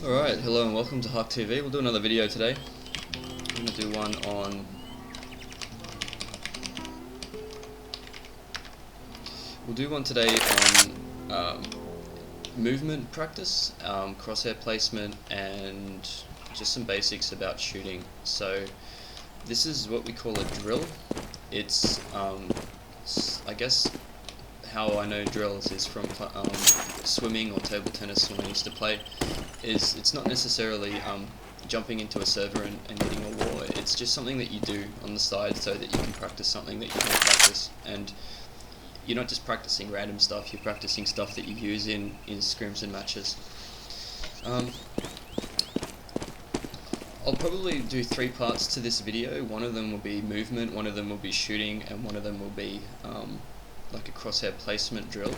Alright, hello and welcome to Huck TV. We'll do another video today. I'm going to do one on... We'll do one today on movement practice, crosshair placement, and just some basics about shooting. So this is what we call a drill. It's, I guess, how I know drills is from swimming or table tennis when I used to play. It's not necessarily jumping into a server and hitting a wall. It's just something that you do on the side so that you can practice something that you can practice. And you're not just practicing random stuff, you're practicing stuff that you use in scrims and matches. I'll probably do 3 parts to this video. One of them will be movement, one of them will be shooting, and one of them will be like a crosshair placement drill.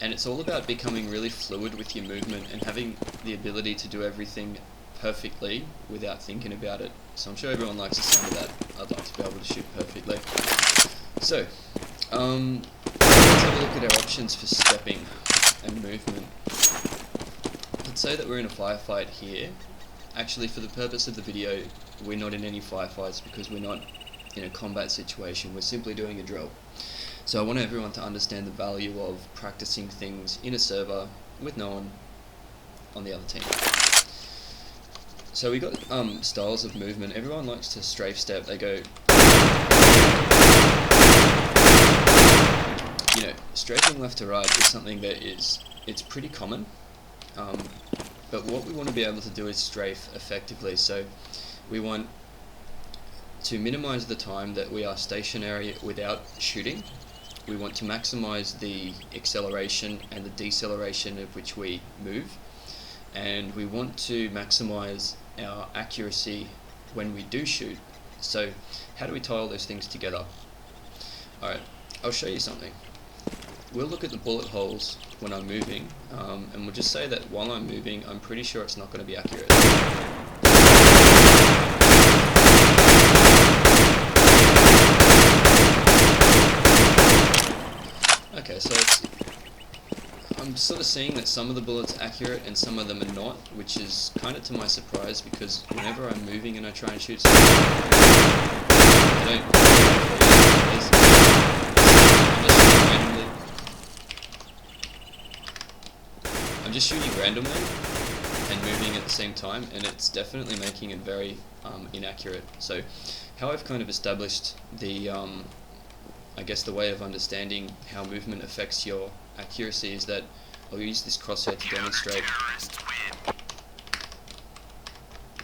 And it's all about becoming really fluid with your movement and having the ability to do everything perfectly without thinking about it. So I'm sure everyone likes the sound of that. I'd like to be able to shoot perfectly. So, let's have a look at our options for stepping and movement. Let's say that we're in a firefight here. Actually, for the purpose of the video, we're not in any firefights because we're not in a combat situation. We're simply doing a drill. So I want everyone to understand the value of practicing things in a server with no one on the other team. So we got styles of movement. Everyone likes to strafe step. They go, you know, strafing left to right is something that it's pretty common. But what we want to be able to do is strafe effectively. So we want to minimize the time that we are stationary without shooting. We want to maximize the acceleration and the deceleration of which we move, and we want to maximize our accuracy when we do shoot. So how do we tie all those things together? Alright, I'll show you something. We'll look at the bullet holes when I'm moving, and we'll just say that while I'm moving, I'm pretty sure it's not going to be accurate. Okay, so I'm sort of seeing that some of the bullets are accurate and some of them are not, which is kind of to my surprise, because whenever I'm moving and I try and shoot something, I'm just shooting randomly and moving at the same time, and it's definitely making it very inaccurate. So how I've kind of established the I guess the way of understanding how movement affects your accuracy is that I'll use this crosshair to demonstrate.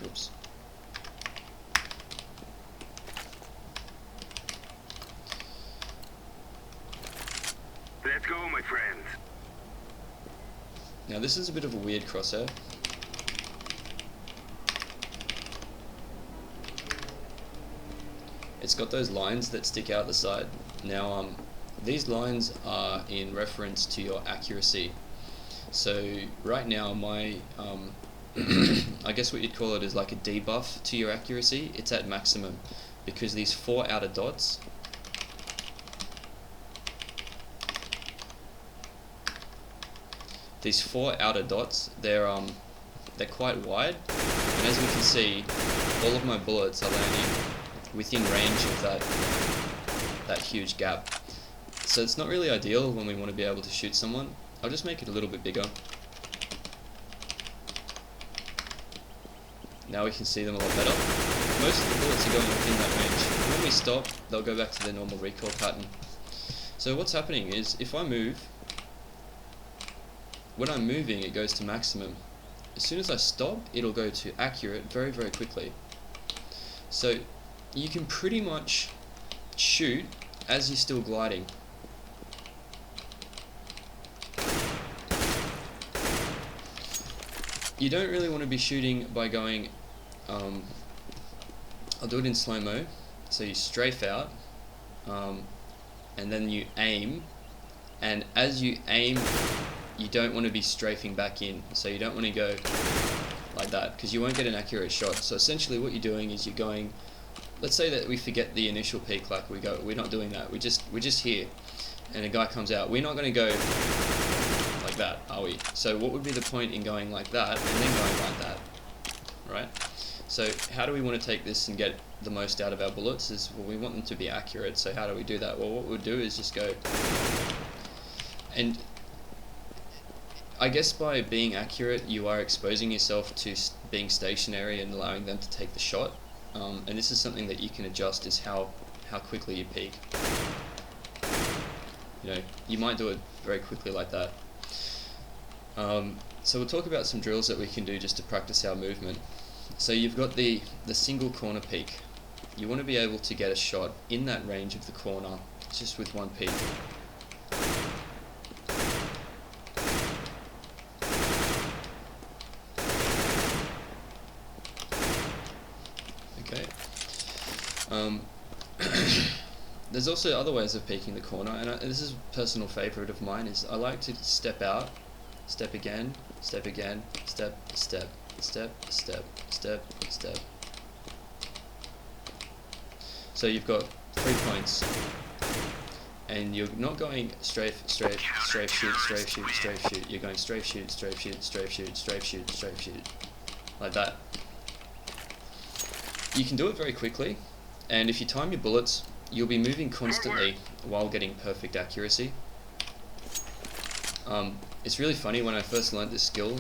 Oops. Let's go, my friends. Now this is a bit of a weird crosshair. It's got those lines that stick out the side. Now these lines are in reference to your accuracy. So right now my I guess what you'd call it is like a debuff to your accuracy. It's at maximum because these 4 outer dots they're quite wide, and as we can see, all of my bullets are landing within range of that huge gap. So it's not really ideal when we want to be able to shoot someone. I'll just make it a little bit bigger. Now we can see them a lot better. Most of the bullets are going within that range. When we stop, they'll go back to their normal recoil pattern. So what's happening is, if I move, when I'm moving it goes to maximum. As soon as I stop, it'll go to accurate very, very quickly. So you can pretty much shoot as you're still gliding. You don't really want to be shooting by going, I'll do it in slow-mo. So you strafe out, and then you aim, and as you aim, you don't want to be strafing back in. So you don't want to go like that, because you won't get an accurate shot. So essentially what you're doing is you're going, let's say that we forget the initial peak, like we're not doing that, we're just here, and a guy comes out. We're not going to go like like that, are we? So what would be the point in going like that and then going like that, right? So how do we want to take this and get the most out of our bullets? Is, well, we want them to be accurate, so how do we do that? Well, what we'll do is just go, and I guess by being accurate, you are exposing yourself to being stationary and allowing them to take the shot. And this is something that you can adjust, is how quickly you peek. You know, you might do it very quickly like that. So we'll talk about some drills that we can do just to practice our movement. So you've got the single corner peek. You want to be able to get a shot in that range of the corner just with one peek. Okay. There's also other ways of peeking the corner, and this is a personal favourite of mine, is I like to step out, step again, step again, step, step, step, step, step, step. So you've got 3 points, and you're not going strafe, strafe, strafe, shoot, strafe, shoot, strafe, shoot. You're going strafe, shoot, strafe, shoot, strafe, shoot, strafe, shoot, strafe, shoot, like that. You can do it very quickly, and if you time your bullets, you'll be moving constantly while getting perfect accuracy. It's really funny, when I first learned this skill,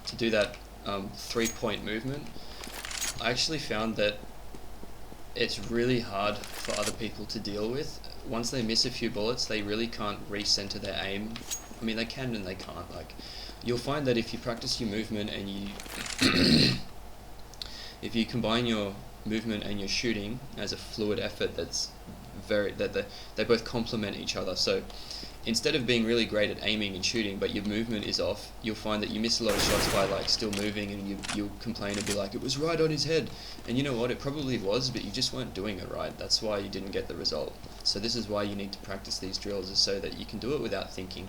to do that 3-point movement, I actually found that it's really hard for other people to deal with. Once they miss a few bullets, they really can't recenter their aim. I mean, they can and they can't. Like, you'll find that if you practice your movement and you if you combine your movement and your shooting as a fluid effort, they both complement each other. So instead of being really great at aiming and shooting, but your movement is off, you'll find that you miss a lot of shots by like still moving, and you'll complain and be like, it was right on his head. And you know what, it probably was, but you just weren't doing it right. That's why you didn't get the result. So this is why you need to practice these drills, is so that you can do it without thinking.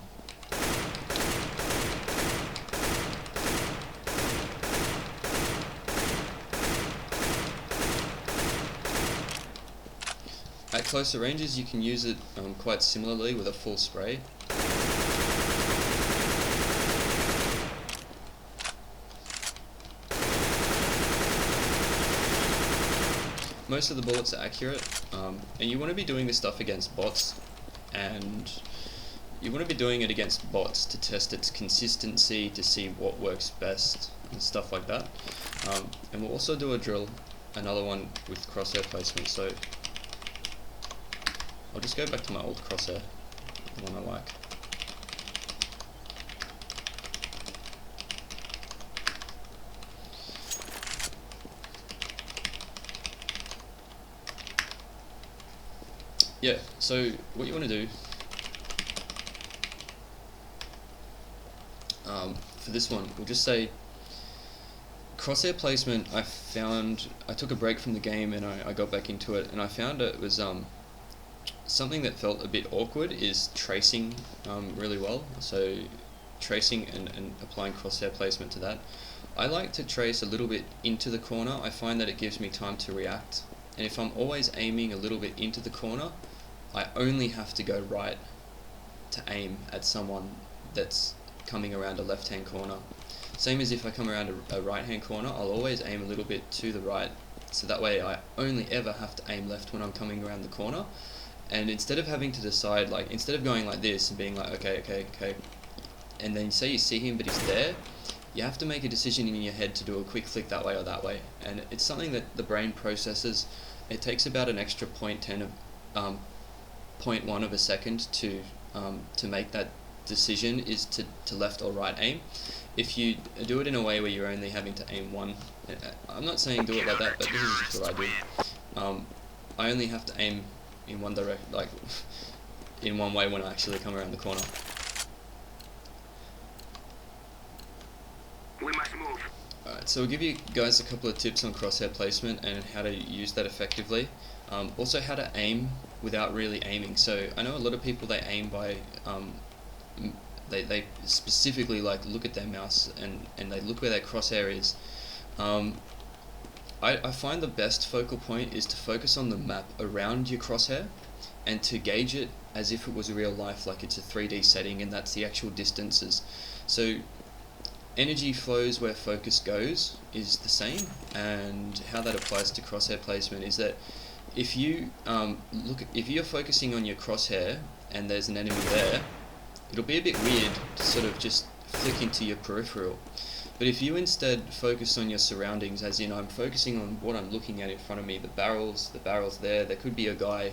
At closer ranges, you can use it quite similarly with a full spray. Most of the bullets are accurate, and you want to be doing this stuff against bots, and you want to be doing it against bots to test its consistency, to see what works best, and stuff like that. And we'll also do another one with crosshair placement. So I'll just go back to my old crosshair, the one I like. Yeah, so what you want to do for this one, we'll just say crosshair placement. I took a break from the game and I got back into it, and I found it was something that felt a bit awkward is tracing really well. So tracing and applying crosshair placement to that. I like to trace a little bit into the corner. I find that it gives me time to react, and if I'm always aiming a little bit into the corner, I only have to go right to aim at someone that's coming around a left-hand corner. Same as if I come around a right-hand corner, I'll always aim a little bit to the right, so that way I only ever have to aim left when I'm coming around the corner. And instead of having to decide, like, instead of going like this and being like, okay, and then say you see him but he's there, you have to make a decision in your head to do a quick flick that way or that way. And it's something that the brain processes. It takes about an extra 0.1 of a second to make that decision, is to left or right aim. If you do it in a way where you're only having to aim one, I'm not saying do it like that, but this is just what I do. I only have to aim in one direct, like in one way when I actually come around the corner. We must move. Alright, so we'll give you guys a couple of tips on crosshair placement and how to use that effectively. Also how to aim without really aiming. So I know a lot of people, they aim by they specifically like look at their mouse and they look where their crosshair is. I find the best focal point is to focus on the map around your crosshair and to gauge it as if it was real life, like it's a 3D setting and that's the actual distances. So energy flows where focus goes is the same, and how that applies to crosshair placement is that if you if you're focusing on your crosshair and there's an enemy there, it'll be a bit weird to sort of just flick into your peripheral. But if you instead focus on your surroundings, as in I'm focusing on what I'm looking at in front of me, the barrels there could be a guy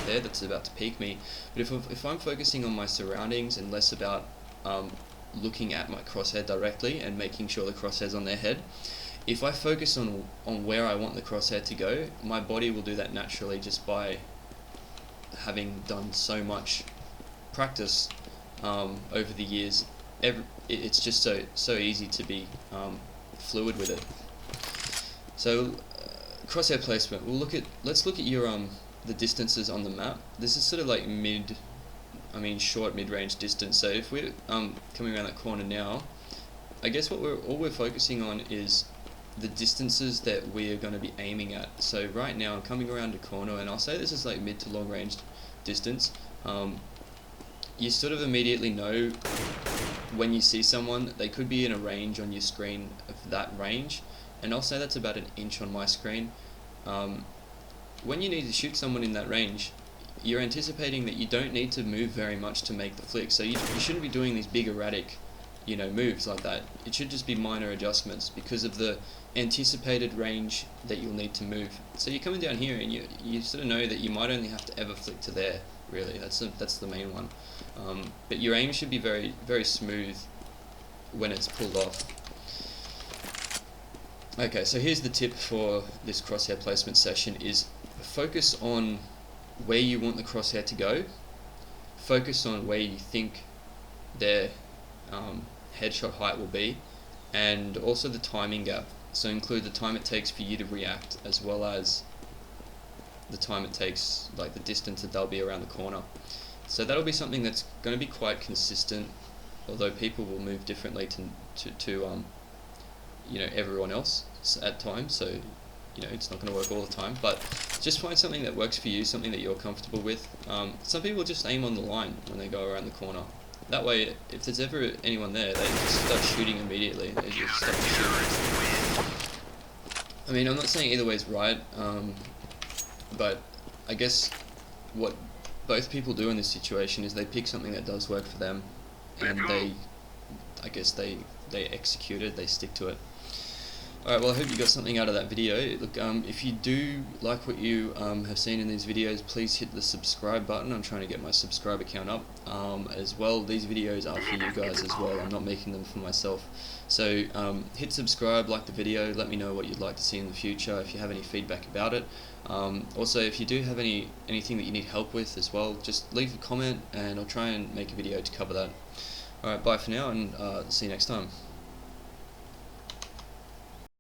there that's about to peek me. But if I'm focusing on my surroundings and less about looking at my crosshair directly and making sure the crosshair's on their head, if I focus on where I want the crosshair to go, my body will do that naturally just by having done so much practice over the years. It's just so easy to be fluid with it. So crosshair placement. Let's look at your the distances on the map. This is sort of like short mid-range distance. So if we're coming around that corner now, I guess all we're focusing on is the distances that we are going to be aiming at. So right now I'm coming around a corner, and I'll say this is like mid to long range distance. You sort of immediately know when you see someone, they could be in a range on your screen of that range, and I'll say that's about 1 inch on my screen. When you need to shoot someone in that range, you're anticipating that you don't need to move very much to make the flick, so you shouldn't be doing these big erratic moves like that. It should just be minor adjustments because of the anticipated range that you'll need to move. So you're coming down here and you sort of know that you might only have to ever flick to there, really. That's the main one. But your aim should be very, very smooth when it's pulled off. Okay, so here's the tip for this crosshair placement session: is focus on where you want the crosshair to go, focus on where you think their headshot height will be, and also the timing gap. So include the time it takes for you to react, as well as the time it takes, like the distance that they'll be around the corner. So that'll be something that's going to be quite consistent, although people will move differently to everyone else at times. So it's not going to work all the time, but just find something that works for you, something that you're comfortable with. Some people just aim on the line when they go around the corner. That way, if there's ever anyone there, they just start shooting immediately. They just start shooting. I mean, I'm not saying either way is right, but I guess what both people do in this situation is they pick something that does work for them, and they execute it, they stick to it. Alright, well I hope you got something out of that video. Look, if you do like what you have seen in these videos, please hit the subscribe button. I'm trying to get my subscriber count up. As well, these videos are for you guys as well. I'm not making them for myself. So hit subscribe, like the video, let me know what you'd like to see in the future, if you have any feedback about it. Also, if you do have anything that you need help with as well, just leave a comment and I'll try and make a video to cover that. Alright, bye for now, and see you next time.